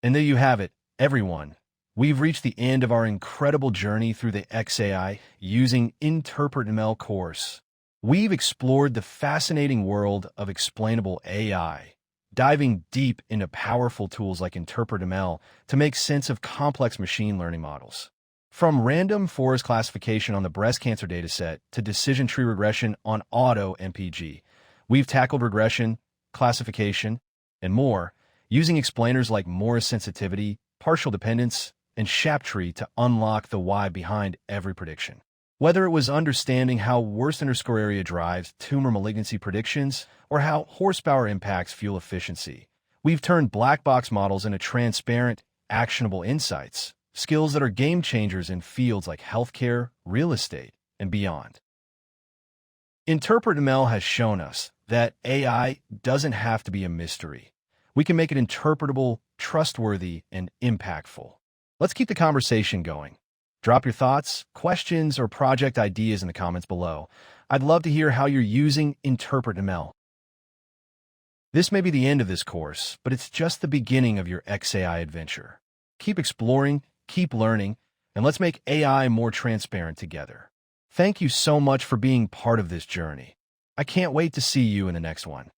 And there you have it, everyone. We've reached the end of our incredible journey through the XAI using InterpretML course. We've explored the fascinating world of explainable AI, diving deep into powerful tools like InterpretML to make sense of complex machine learning models. From random forest classification on the breast cancer dataset to decision tree regression on auto MPG, we've tackled regression, classification, and more, using explainers like Morris sensitivity, partial dependence, and SHAP tree to unlock the why behind every prediction. Whether it was understanding how worst underscore area drives tumor malignancy predictions or how horsepower impacts fuel efficiency, we've turned black box models into transparent, actionable insights, skills that are game changers in fields like healthcare, real estate, and beyond. InterpretML has shown us that AI doesn't have to be a mystery. We can make it interpretable, trustworthy, and impactful. Let's keep the conversation going. Drop your thoughts, questions, or project ideas in the comments below. I'd love to hear how you're using InterpretML. This may be the end of this course, but it's just the beginning of your XAI adventure. Keep exploring, keep learning, and let's make AI more transparent together. Thank you so much for being part of this journey. I can't wait to see you in the next one.